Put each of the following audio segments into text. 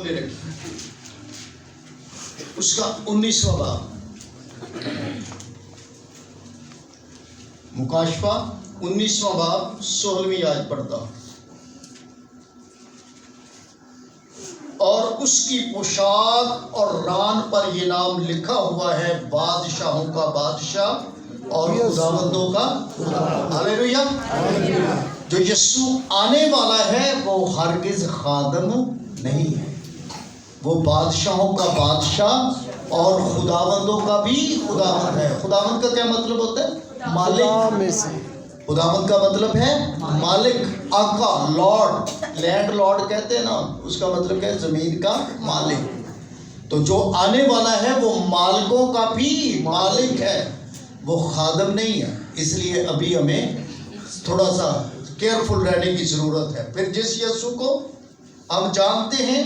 کھولے رکھیں اس کا 19واں باب، مکاشفہ 19واں باب 16ویں آیت پڑھتا ہوں۔ اور اس کی پوشاک اور ران پر یہ نام لکھا ہوا ہے، بادشاہوں کا بادشاہ اور خداوندوں کا خدا۔ ہاللیلویا۔ جو یسوع آنے والا ہے وہ ہرگز خادم نہیں ہے، وہ بادشاہوں کا بادشاہ اور خداوندوں کا بھی خداوند ہے۔ خداوند کا کیا مطلب ہوتا ہے؟ مالک۔ خداوند کا مطلب ہے مالک، آقا، لارڈ، لینڈ لارڈ کہتے ہیں نا، اس کا مطلب ہے زمین کا مالک۔ تو جو آنے والا ہے وہ مالکوں کا بھی مالک ہے، وہ خادم نہیں ہے۔ اس لیے ابھی ہمیں تھوڑا سا کیئرفل رہنے کی ضرورت ہے۔ پھر جس یسوع کو ہم جانتے ہیں،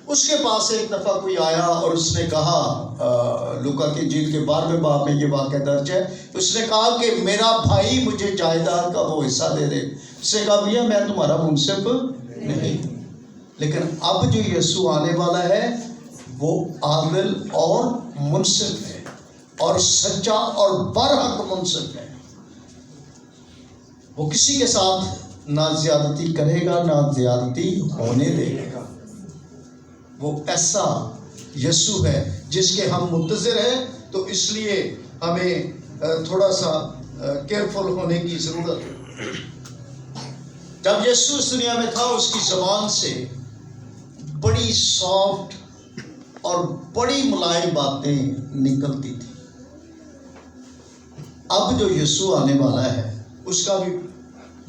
اس کے پاس ایک دفعہ کوئی آیا اور اس نے کہا، لوکا کی انجیل کے 12ویں باب میں یہ واقعہ درج ہے، اس نے کہا کہ میرا بھائی مجھے جائیداد کا وہ حصہ دے دے۔ اس نے کہا میاں میں تمہارا منصف نہیں، لیکن اب جو یسوع آنے والا ہے وہ عادل اور منصف ہے، اور سچا اور برحق منصف ہے۔ وہ کسی کے ساتھ نہ زیادتی کرے گا نہ زیادتی ہونے دے گا۔ وہ ایسا یسوع ہے جس کے ہم منتظر ہیں، تو اس لیے ہمیں تھوڑا سا کیئرفل ہونے کی ضرورت ہے۔ جب یسوع اس دنیا میں تھا اس کی زبان سے بڑی سافٹ اور بڑی ملائم باتیں نکلتی تھی۔ اب جو یسوع آنے والا ہے اس کا بھی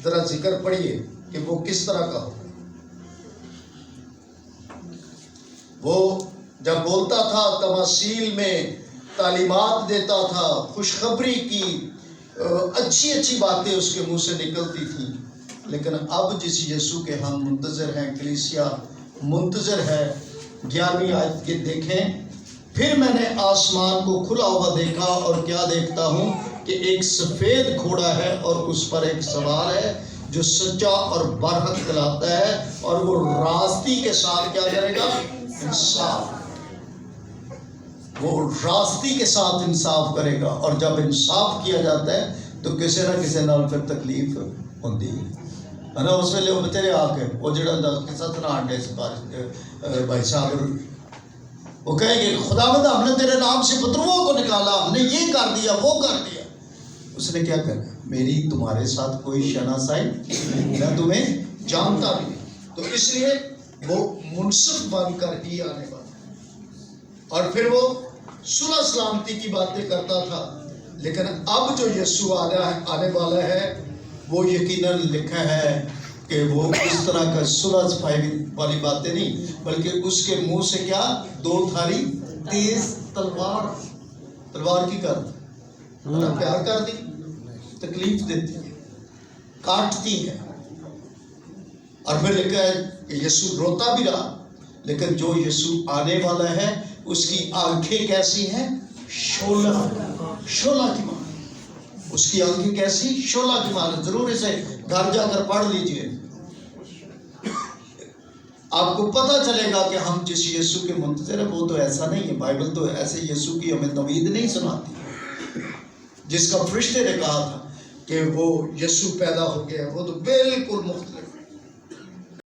ذرا ذکر پڑھیے کہ وہ کس طرح کا ہو۔ وہ جب بولتا تھا تماثیل میں تعلیمات دیتا تھا، خوشخبری کی اچھی اچھی باتیں اس کے منہ سے نکلتی تھیں، لیکن اب جس یسوع کے ہم منتظر ہیں، کلیسیا منتظر ہے، 11ویں آیت کے دیکھیں، پھر میں نے آسمان کو کھلا ہوا دیکھا اور کیا دیکھتا ہوں کہ ایک سفید گھوڑا ہے اور اس پر ایک سوار ہے جو سچا اور برحق کہلاتا ہے، اور وہ راستی کے ساتھ کیا کرے گا؟ انصاف۔ وہ راستی کے ساتھ انصاف کرے گا، اور جب انصاف کیا جاتا ہے تو کسی نہ کسی نال پھر تکلیف ہوتی ہے نا۔ اس ویلے وہ بچے آ کے وہ جڑا قصہ سنا آنڈے سے بھائی صاحب وہ کہیں گے خداوند ہم نے تیرے نام سے پترووں کو نکالا، ہم نے یہ کر دیا وہ کر دیا۔ اس نے کیا کرنا؟ میری تمہارے ساتھ کوئی شناسائی نہیں، میں تمہیں جانتا بھی نہیں۔ تو اس لیے وہ منصف بن کر ہی آنے والا ہے۔ اور پھر وہ صلح سلامتی کی باتیں کرتا تھا، لیکن اب جو یسوع آنے والا ہے وہ یقیناً لکھا ہے کہ وہ اس طرح کا صلح صفائی والی باتیں نہیں، بلکہ اس کے منہ سے کیا؟ 2 دھاری تیز تلوار۔ تلوار کی کر پیار کر دی، تکلیف دیتی ہے، کاٹتی ہے۔ اور پھر لکھا ہے کہ یسوع روتا بھی رہا، لیکن جو یسوع آنے والا ہے اس کی آنکھیں کیسی ہیں؟ شعلہ کی مانند۔ اس کی آنکھیں کیسی؟ شعلہ کی مانند۔ ضرور اسے گھر جا کر پڑھ لیجئے، آپ کو پتہ چلے گا کہ ہم جس یسوع کے منتظر ہیں وہ تو ایسا نہیں ہے۔ بائبل تو ایسے یسوع کی ہمیں توحید نہیں سناتی، جس کا فرشتے نے کہا تھا کہ وہ یسوع پیدا ہو گیا، وہ تو بالکل مختلف۔